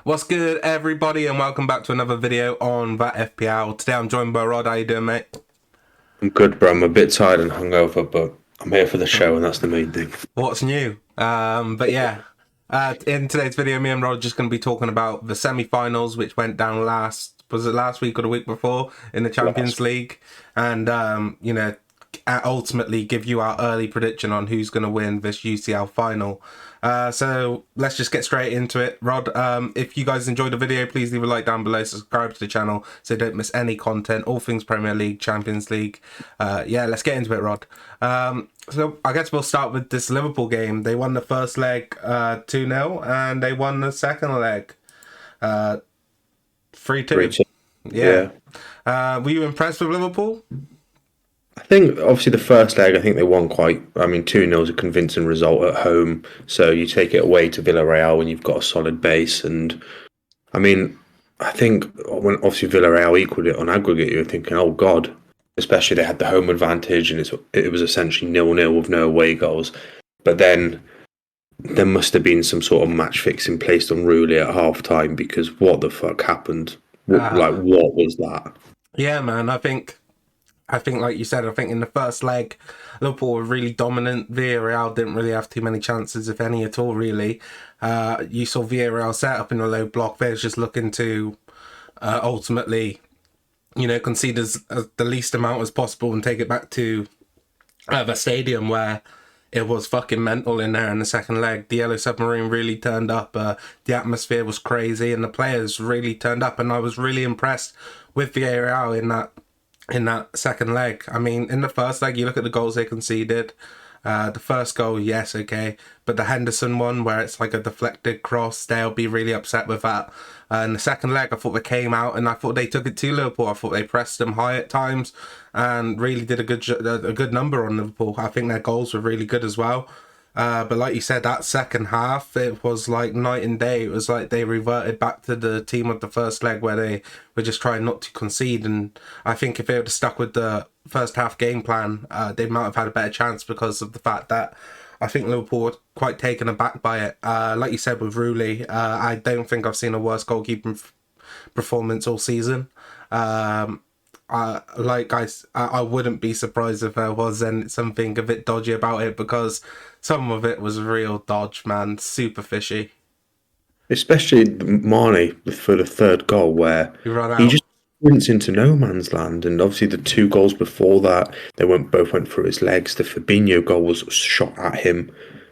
What's good, everybody, and welcome back to another video on that FPL. Today I'm joined by Rod. How you doing, mate? I'm good, bro. I'm a bit tired and hungover, but I'm here for the show, and that's the main thing. What's new? But yeah, in today's video, me and Rod are just going to be talking about the semi-finals, which went down was it last week or the week before in the Champions Last. League, and ultimately give you our early prediction on who's going to win this UCL final. So let's just get straight into it. Rod, if you guys enjoyed the video, please leave a like down below, subscribe to the channel so you don't miss any content, all things Premier League, Champions League. Yeah, let's get into it, Rod. So I guess we'll start with this Liverpool game. They won the first leg 2-0 and they won the second leg 3-2. 3-2. Yeah. Yeah. Were you impressed with Liverpool? I think, obviously, the first leg, I think they won quite. I mean, 2-0 is a convincing result at home. So you take it away to Villarreal when you've got a solid base. And, I mean, I think when obviously Villarreal equaled it on aggregate, you're thinking, oh, God. Especially they had the home advantage and it was essentially 0-0 with no away goals. But then there must have been some sort of match fixing placed on Rulli at half time because what the fuck happened? Uh, What was that? yeah, man. I think, like you said, I think in the first leg, Liverpool were really dominant. Villarreal didn't really have too many chances, if any at all, really. You saw Villarreal set up in a low block. They was just looking to ultimately, concede as the least amount as possible and take it back to the stadium where it was fucking mental in there in the second leg. The Yellow Submarine really turned up. The atmosphere was crazy and the players really turned up. And I was really impressed with Villarreal in that second leg. I mean, in the first leg, you look at the goals they conceded. The first goal, yes, okay, but the Henderson one, where it's like a deflected cross, they'll be really upset with that. In the second leg, I thought they came out and I thought they took it to Liverpool. I thought they pressed them high at times and really did a good number on Liverpool. I think their goals were really good as well. But like you said, that second half, it was like night and day. It was like they reverted back to the team of the first leg where they were just trying not to concede. And I think if they would have stuck with the first half game plan, they might have had a better chance because of the fact that I think Liverpool were quite taken aback by it. Like you said with Rulli, I don't think I've seen a worse goalkeeping performance all season. I wouldn't be surprised if there was something a bit dodgy about it because some of it was real dodge, man. Super fishy. Especially Mane for the third goal, where You run he just out. sprints into no man's land. And obviously, the two goals before that, both went through his legs. The Fabinho goal was shot at him,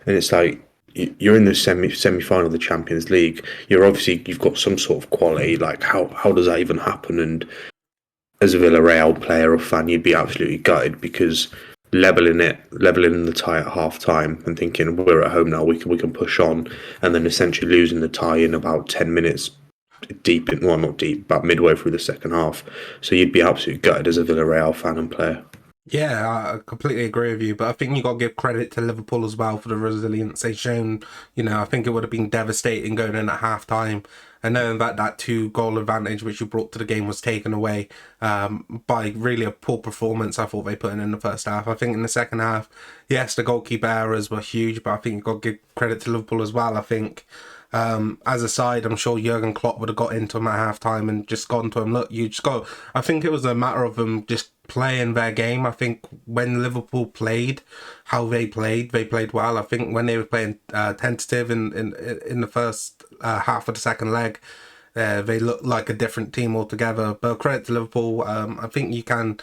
and it's like you're in the semi final of the Champions League. You've got some sort of quality. Like how does that even happen? And as a Villarreal player or fan, you'd be absolutely gutted because leveling the tie at half time and thinking we're at home now, we can push on, and then essentially losing the tie in about 10 minutes deep in, well, not deep, but midway through the second half. So you'd be absolutely gutted as a Villarreal fan and player. Yeah, I completely agree with you, but I think you got to give credit to Liverpool as well for the resilience they've shown. I think it would have been devastating going in at half time and knowing that that two-goal advantage which you brought to the game was taken away by really a poor performance I thought they put in the first half. I think in the second half, yes, the goalkeeper errors were huge, but I think you got to give credit to Liverpool as well. I think as a side, I'm sure Jurgen Klopp would have got into him at half time and just gone to him, look, you just go. I think it was a matter of them just playing their game. I think when Liverpool played, how they played well. I think when they were playing tentative in the first half of the second leg, they looked like a different team altogether. But credit to Liverpool. I think you can,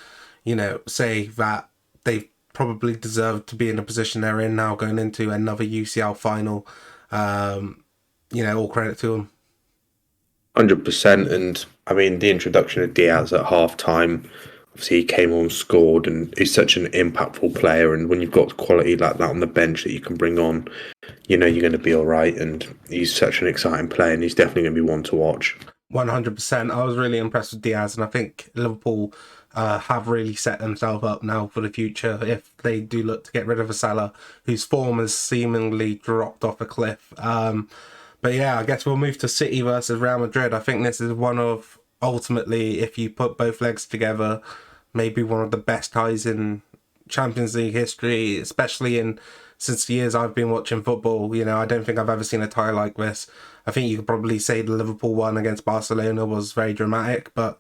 say that they probably deserve to be in the position they're in now going into another UCL final. All credit to them. 100%. And I mean, the introduction of Diaz at half time, obviously he came on, scored, and he's such an impactful player. And when you've got quality like that on the bench that you can bring on, you know you're going to be all right. And he's such an exciting player, and he's definitely going to be one to watch. 100%. I was really impressed with Diaz, and I think Liverpool have really set themselves up now for the future if they do look to get rid of a Salah, whose form has seemingly dropped off a cliff. But yeah, I guess we'll move to City versus Real Madrid. I think this is one of, ultimately, if you put both legs together, maybe one of the best ties in Champions League history, especially in since the years I've been watching football. You know, I don't think I've ever seen a tie like this. I think you could probably say the Liverpool one against Barcelona was very dramatic, but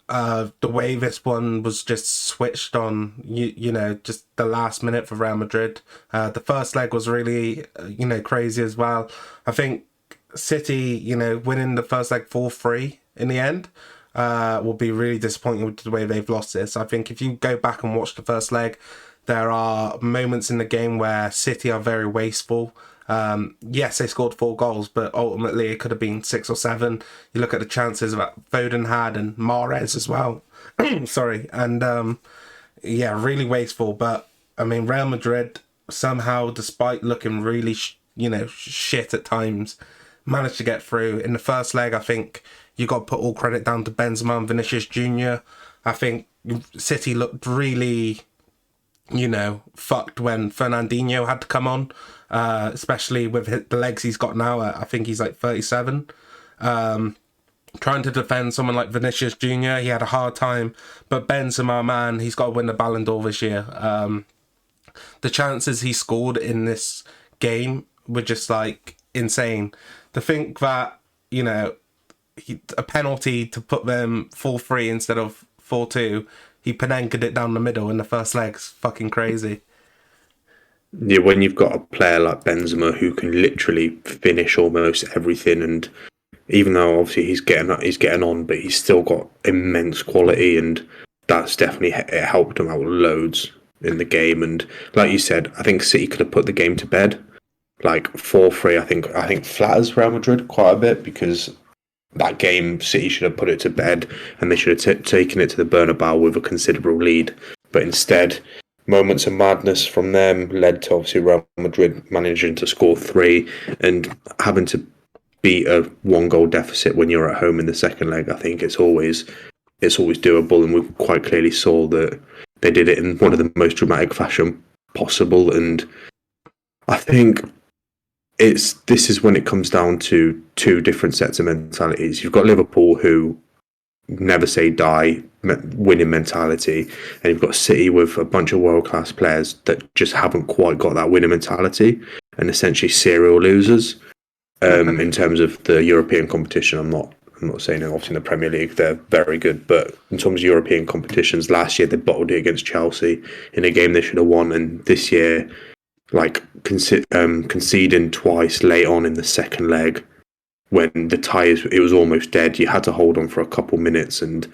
the way this one was just switched on, you know, just the last minute for Real Madrid. The first leg was really, you know, crazy as well. I think City, you know, winning the first leg 4-3 in the end will be really disappointing with the way they've lost this. I think if you go back and watch the first leg, there are moments in the game where City are very wasteful. Yes, they scored 4 goals, but ultimately it could have been 6 or 7. You look at the chances that Foden had and Mahrez as well. Sorry, and yeah, really wasteful. But I mean, Real Madrid somehow, despite looking really, you know, shit at times, managed to get through. In the first leg, I think you got to put all credit down to Benzema and Vinicius Junior. I think City looked really, you know, fucked when Fernandinho had to come on, especially with the legs he's got now. I think he's like 37. Trying to defend someone like Vinicius Junior, he had a hard time. But Benzema, man, he's got to win the Ballon d'Or this year. The chances he scored in this game were just like insane. To think that, you know, a penalty to put them 4-3 instead of 4-2, he penenkered it down the middle in the first leg's fucking crazy. Yeah, when you've got a player like Benzema who can literally finish almost everything, and even though obviously he's getting on, but he's still got immense quality, and that's definitely it helped him out loads in the game. And like you said, I think City could have put the game to bed. Like 4-3, I think flatters Real Madrid quite a bit, because that game City should have put it to bed, and they should have taken it to the Bernabeu with a considerable lead. But instead, moments of madness from them led to obviously Real Madrid managing to score 3 and having to beat a 1-goal deficit when you're at home in the second leg. I think it's always doable, and we quite clearly saw that they did it in one of the most dramatic fashion possible. And I think this is when it comes down to 2 different sets of mentalities. You've got Liverpool, who never say die, winning mentality, and you've got City with a bunch of world-class players that just haven't quite got that winning mentality, and essentially serial losers. In terms of the European competition, I'm not saying that obviously in the Premier League they're very good, but in terms of European competitions, last year they bottled it against Chelsea in a game they should have won, and this year, like conceding twice late on in the second leg when the tie it was almost dead. You had to hold on for a couple minutes, and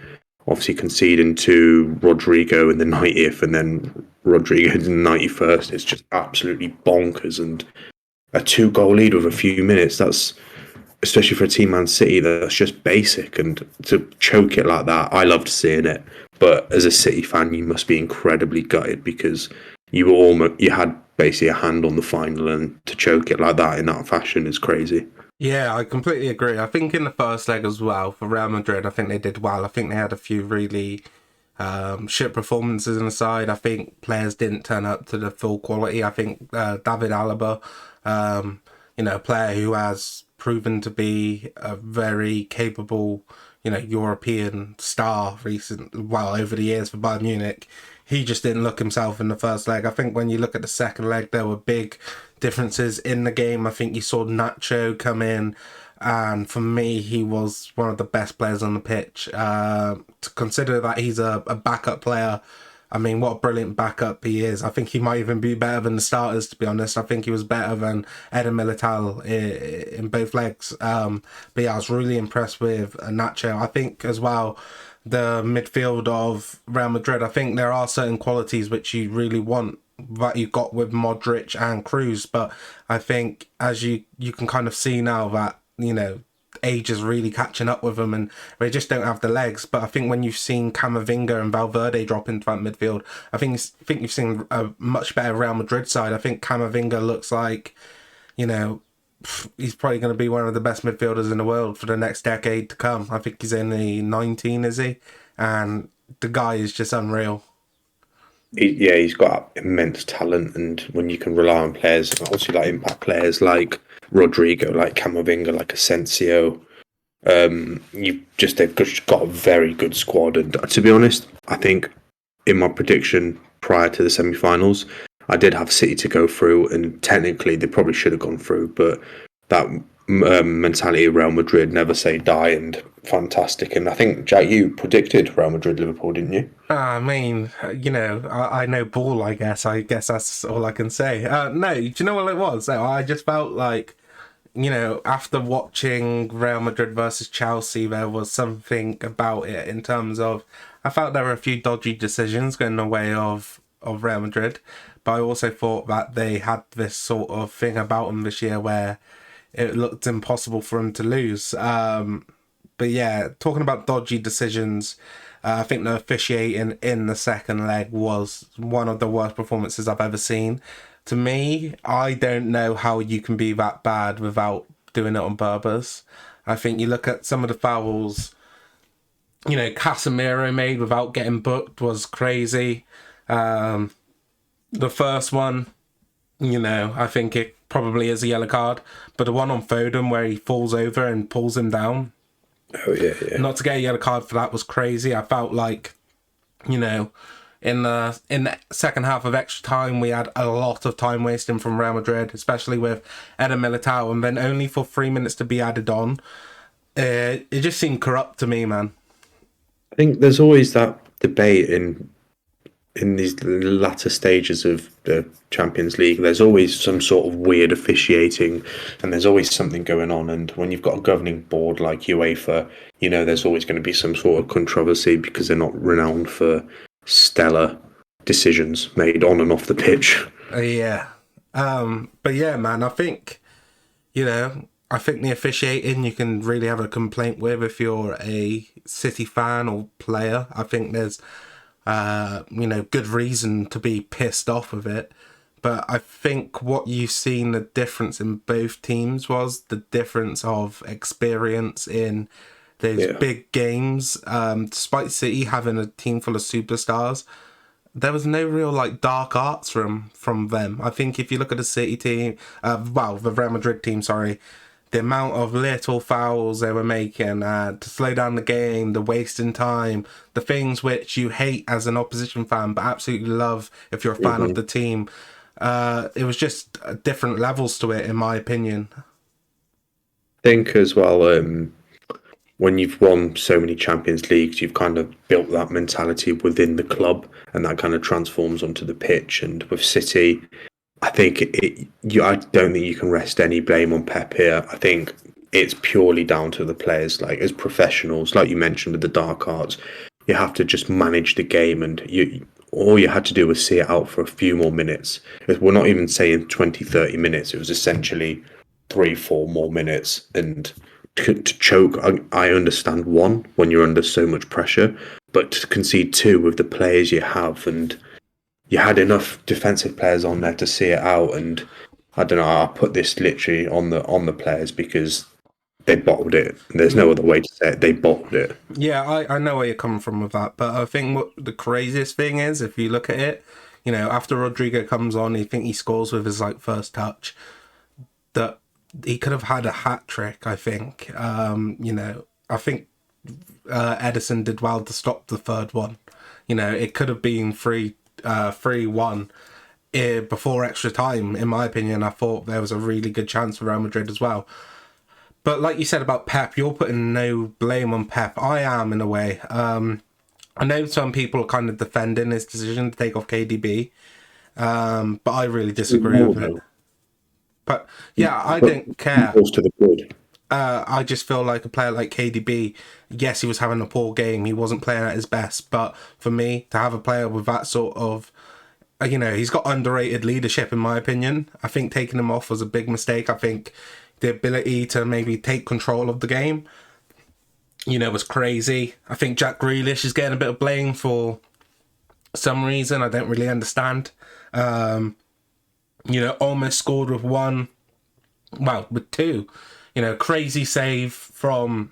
obviously conceding to Rodrigo in the 90th and then Rodrigo in the 91st. It's just absolutely bonkers. And a 2-goal lead with a few minutes, that's, especially for a team Man City, that's just basic. And to choke it like that, I loved seeing it. But as a City fan, you must be incredibly gutted, because you had basically a hand on the final, and to choke it like that in that fashion is crazy. Yeah, I completely agree. I think in the first leg as well, for Real Madrid, I think they did well. I think they had a few really shit performances on the side. I think players didn't turn up to the full quality. I think David Alaba, you know, a player who has proven to be a very capable, you know, European star over the years for Bayern Munich. He just didn't look himself in the first leg. I think when you look at the second leg, there were big differences in the game. I think you saw Nacho come in, and for me, he was one of the best players on the pitch. To consider that he's a backup player, I mean, what a brilliant backup he is. I think he might even be better than the starters, to be honest. I think he was better than Eden Militao in both legs. But yeah, I was really impressed with Nacho. I think as well, the midfield of Real Madrid, I think there are certain qualities which you really want that you got with Modric and Cruz, but I think as you can kind of see now that, you know, age is really catching up with them and they just don't have the legs. But I think when you've seen Camavinga and Valverde drop into that midfield, I think you've seen a much better Real Madrid side. I think Camavinga looks like, you know, he's probably going to be one of the best midfielders in the world for the next decade to come. I think he's only 19, is he? And the guy is just unreal. He's got immense talent, and when you can rely on players, obviously like impact players like Rodrigo, like Camavinga, like Asensio, they've just got a very good squad. And to be honest, I think in my prediction prior to the semi-finals, I did have City to go through, and technically they probably should have gone through, but that mentality of Real Madrid, never say die, and fantastic. And I think, Jack, you predicted Real Madrid Liverpool, didn't you? I mean, I know ball, I guess. I guess that's all I can say. No, do you know what it was? No, I just felt like, after watching Real Madrid versus Chelsea, there was something about it in terms of, I felt there were a few dodgy decisions going the way of Real Madrid, but I also thought that they had this sort of thing about them this year where it looked impossible for them to lose. But yeah, talking about dodgy decisions, I think the officiating in the second leg was one of the worst performances I've ever seen. To me, I don't know how you can be that bad without doing it on purpose. I think you look at some of the fouls, Casemiro made without getting booked was crazy. The first one, I think it probably is a yellow card, but the one on Foden where he falls over and pulls him down, Oh yeah, yeah. not to get a yellow card for that was crazy. I felt like, in the second half of extra time, we had a lot of time wasting from Real Madrid, especially with Eder Militao, and then only for 3 minutes to be added on. It just seemed corrupt to me, man. I think there's always that debate in these latter stages of the Champions League. There's always some sort of weird officiating, and there's always something going on. And when you've got a governing board like UEFA, there's always going to be some sort of controversy because they're not renowned for stellar decisions made on and off the pitch. Yeah. But yeah, man, I think the officiating you can really have a complaint with if you're a City fan or player. I think there's good reason to be pissed off with it. But I think what you've seen the difference in both teams was the difference of experience in those big games. Despite City having a team full of superstars, there was no real dark arts from them. I think if you look at the City team, the Real Madrid team, sorry, the amount of little fouls they were making to slow down the game, the wasting time, the things which you hate as an opposition fan but absolutely love if you're a fan of the team. It was just different levels to it, in my opinion. I think as well, when you've won so many Champions Leagues, you've kind of built that mentality within the club, and that kind of transforms onto the pitch. And with City, I think I don't think you can rest any blame on Pep here. I think it's purely down to the players. Like, as professionals, like you mentioned with the dark arts, you have to just manage the game, and all you had to do was see it out for a few more minutes. We're not even saying 20, 30 minutes. It was essentially 3, 4 more minutes. And to choke, I understand one, when you're under so much pressure, but to concede two with the players you have, and you had enough defensive players on there to see it out. And I don't know, I put this literally on the players because they bottled it. There's no other way to say it. They bottled it. Yeah, I know where you're coming from with that, but I think what the craziest thing is, if you look at it, after Rodrigo comes on, you think he scores with his first touch, that he could have had a hat trick. I think, I think Edison did well to stop the third one. It could have been 3-1 before extra time. In my opinion, I thought there was a really good chance for Real Madrid as well. But like you said about Pep, you're putting no blame on Pep. I am, in a way. I know some people are kind of defending his decision to take off KDB, but I really disagree with it. But yeah, I don't care. To the good. I just feel like a player like KDB, yes, he was having a poor game. He wasn't playing at his best. But for me, to have a player with that sort of, he's got underrated leadership, in my opinion. I think taking him off was a big mistake. I think the ability to maybe take control of the game, was crazy. I think Jack Grealish is getting a bit of blame for some reason I don't really understand. Almost scored with with two. Crazy save from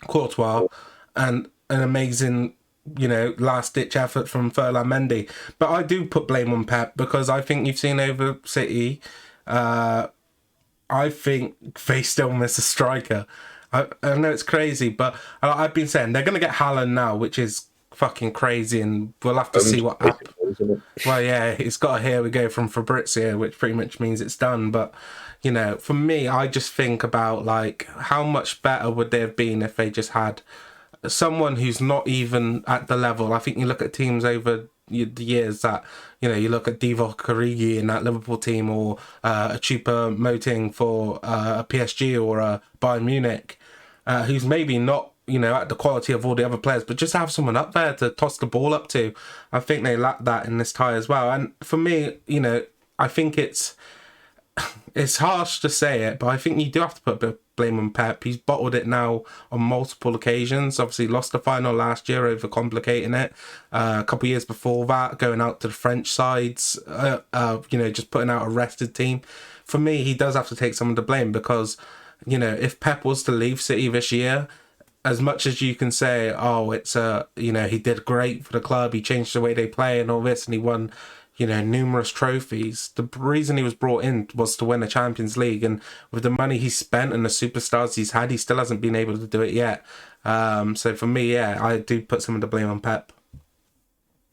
Courtois and an amazing, last-ditch effort from Ferland Mendy. But I do put blame on Pep because I think you've seen over City, I think they still miss a striker. I know it's crazy, but I've been saying they're going to get Haaland now, which is fucking crazy, and we'll have to see what happens. Well, yeah, it's got a here we go from Fabrizio, which pretty much means it's done. But, you know, for me, I just think about, like, how much better would they have been if they just had someone who's not even at the level. I think you look at teams over the years that, you know, you look at Divock Origi in that Liverpool team, or a Chupa Moting for a PSG or a Bayern Munich, who's maybe not, you know, at the quality of all the other players, but just have someone up there to toss the ball up to. I think they lack that in this tie as well. And for me, you know, I think it's harsh to say it, but I think you do have to put a bit of blame on Pep. He's bottled it now on multiple occasions. Obviously lost the final last year over complicating it. A couple of years before that, going out to the French sides, you know, just putting out a rested team. For me, he does have to take some of the blame, because, you know, if Pep was to leave City this year, as much as you can say, oh, it's you know, he did great for the club, he changed the way they play and all this, and he won, you know, numerous trophies. The reason he was brought in was to win a Champions League, and with the money he spent and the superstars he's had, he still hasn't been able to do it yet. So for me, yeah, I do put some of the blame on Pep.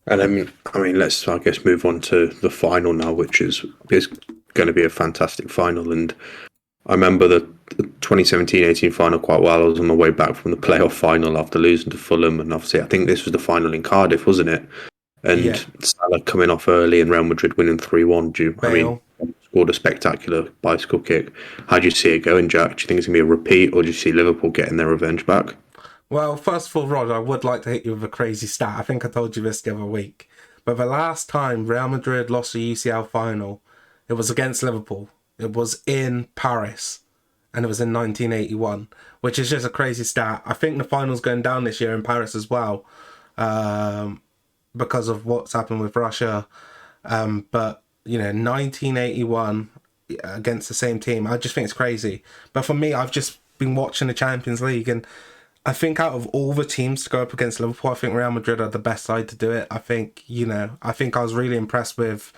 And I mean, let's, I guess, move on to the final now, which is going to be a fantastic final. And I remember the 2017-18 final quite well. I was on my way back from the playoff final after losing to Fulham, and obviously I think this was the final in Cardiff, wasn't it? And Salah coming off early and Real Madrid winning 3-1. I mean, scored a spectacular bicycle kick. How do you see it going, Jack? Do you think it's going to be a repeat, or do you see Liverpool getting their revenge back? Well, first of all, Rod, I would like to hit you with a crazy stat. I think I told you this the other week. But the last time Real Madrid lost the UCL final, it was against Liverpool. It was in Paris, and it was in 1981, which is just a crazy stat. I think the final's going down this year in Paris as well, because of what's happened with Russia. But, you know, 1981 against the same team, I just think it's crazy. But for me, I've just been watching the Champions League, and I think out of all the teams to go up against Liverpool, I think Real Madrid are the best side to do it. I think, you know, I was really impressed with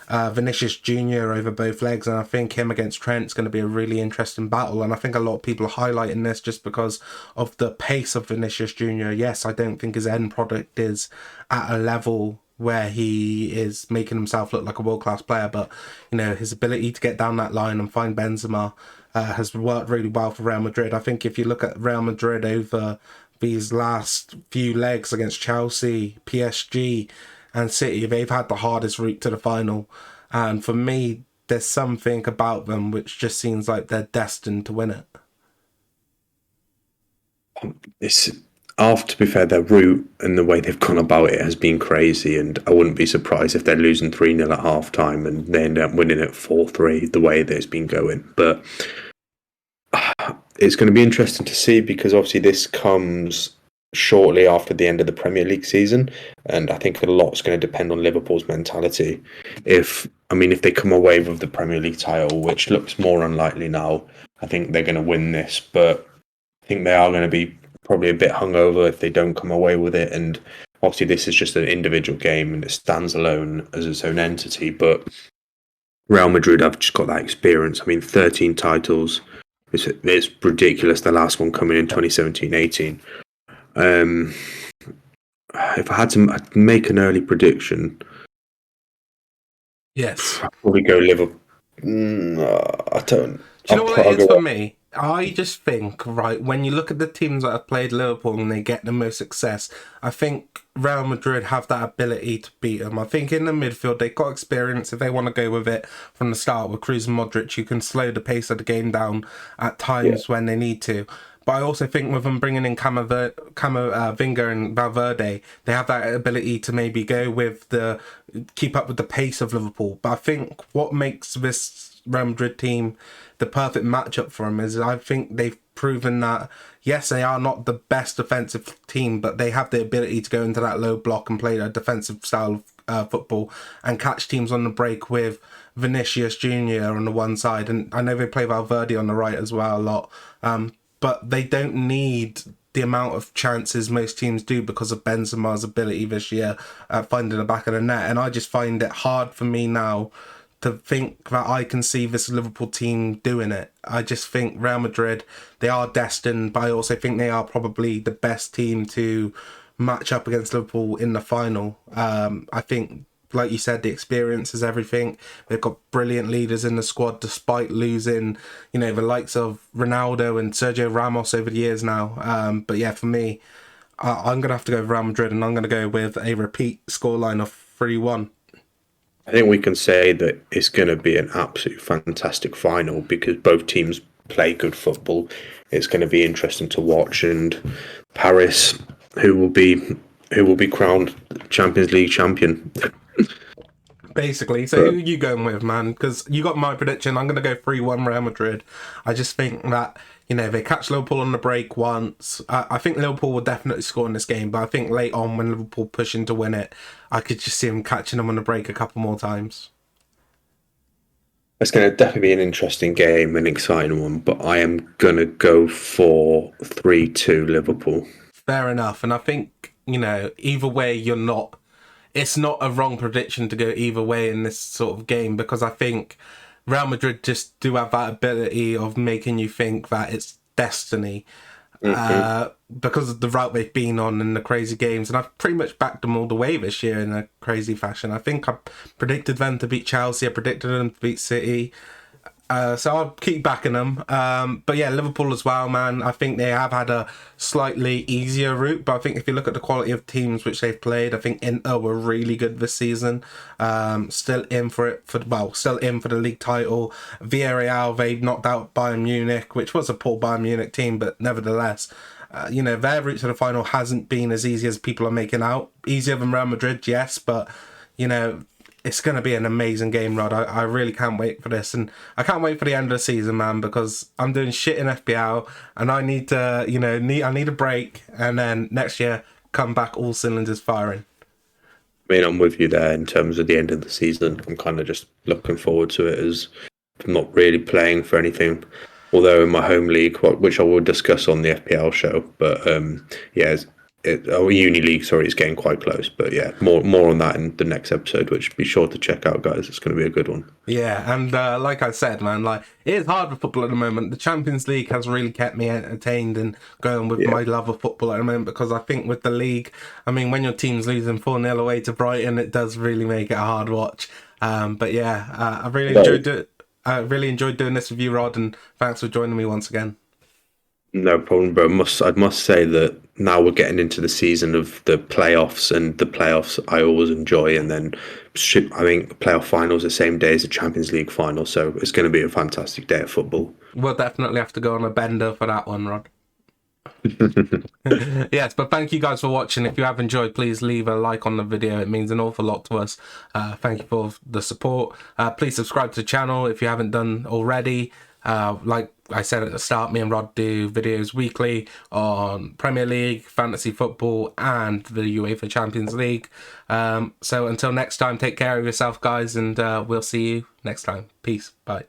Vinicius Jr. over both legs, and I think him against Trent's going to be a really interesting battle. And I think a lot of people are highlighting this just because of the pace of Vinicius Jr. Yes, I don't think his end product is at a level where he is making himself look like a world-class player, but, you know, his ability to get down that line and find Benzema has worked really well for Real Madrid. I think if you look at Real Madrid over these last few legs against Chelsea, PSG and City, they've had the hardest route to the final. And for me, there's something about them which just seems like they're destined to win it. To be fair, their route and the way they've gone about it has been crazy, and I wouldn't be surprised if they're losing 3-0 at half time and they end up winning it 4-3 the way that it's been going. But it's going to be interesting to see, because obviously this comes shortly after the end of the Premier League season, and I think a lot's going to depend on Liverpool's mentality. If they come away with the Premier League title, which looks more unlikely now, I think they're going to win this, but I think they are going to be probably a bit hungover if they don't come away with it. And obviously this is just an individual game and it stands alone as its own entity, but Real Madrid have just got that experience. 13 titles. It's ridiculous, the last one coming in 2017-18. If I had to make an early prediction, yes, I'd probably go Liverpool. I don't. Do you know what it is for me? I just think, right, when you look at the teams that have played Liverpool and they get the most success, I think Real Madrid have that ability to beat them. I think in the midfield, they've got experience. If they want to go with it from the start with Kroos and Modric, you can slow the pace of the game down at times when they need to. But I also think with them bringing in Camavinga and Valverde, they have that ability to maybe keep up with the pace of Liverpool. But I think what makes this Real Madrid team the perfect matchup for them is I think they've proven that, yes, they are not the best defensive team, but they have the ability to go into that low block and play a defensive style of football and catch teams on the break with Vinicius Jr. on the one side. And I know they play Valverde on the right as well a lot. But they don't need the amount of chances most teams do because of Benzema's ability this year at finding the back of the net. And I just find it hard for me now to think that I can see this Liverpool team doing it. I just think Real Madrid, they are destined, but I also think they are probably the best team to match up against Liverpool in the final. I think, like you said, the experience is everything. They've got brilliant leaders in the squad, despite losing, the likes of Ronaldo and Sergio Ramos over the years now. But yeah, for me, I'm gonna have to go with Real Madrid, and I'm gonna go with a repeat scoreline of 3-1. I think we can say that it's going to be an absolute fantastic final because both teams play good football. It's going to be interesting to watch, and Paris, who will be crowned Champions League champion. Basically, so who are you going with, man? Because you got my prediction. I'm going to go 3-1 Real Madrid. I just think that, they catch Liverpool on the break once. I think Liverpool will definitely score in this game, but I think late on when Liverpool pushing to win it, I could just see them catching them on the break a couple more times. It's going to definitely be an interesting game, an exciting one, but I am going to go for 3-2 Liverpool. Fair enough. And I think, either way, it's not a wrong prediction to go either way in this sort of game, because I think Real Madrid just do have that ability of making you think that it's destiny, because of the route they've been on and the crazy games. And I've pretty much backed them all the way this year in a crazy fashion. I think I predicted them to beat Chelsea. I predicted them to beat City. So I'll keep backing them. But yeah, Liverpool as well, man. I think they have had a slightly easier route, but I think if you look at the quality of teams which they've played, I think Inter were really good this season. Still in for the league title. Villarreal, they knocked out Bayern Munich, which was a poor Bayern Munich team, but nevertheless, their route to the final hasn't been as easy as people are making out. Easier than Real Madrid, yes, but it's going to be an amazing game, Rod. I really can't wait for this. And I can't wait for the end of the season, man, because I'm doing shit in FPL and I need to, I need a break. And then next year, come back all cylinders firing. I mean, I'm with you there in terms of the end of the season. I'm kind of just looking forward to it, as I'm not really playing for anything. Although in my home league, which I will discuss on the FPL show, but Uni League, sorry, it's getting quite close. But yeah, more on that in the next episode, which be sure to check out, guys. It's going to be a good one. Yeah, and like I said, man, it is hard with football at the moment. The Champions League has really kept me entertained and going with my love of football at the moment, because I think with the league, I mean, when your team's losing 4-0 away to Brighton, it does really make it a hard watch. But yeah, I really enjoyed it. I really enjoyed doing this with you, Rod, and thanks for joining me once again. No problem, bro. I must say that now we're getting into the season of the playoffs, and the playoffs I always enjoy. And then I think playoff finals the same day as the Champions League final, so it's going to be a fantastic day of football. We'll definitely have to go on a bender for that one, Rod. Yes, but thank you guys for watching. If you have enjoyed, please leave a like on the video. It means an awful lot to us. Thank you for the support. Please subscribe to the channel if you haven't done already. Like I said at the start, me and Rod do videos weekly on Premier League, fantasy football, and the UEFA Champions League. So until next time, take care of yourself, guys, and we'll see you next time. Peace. Bye.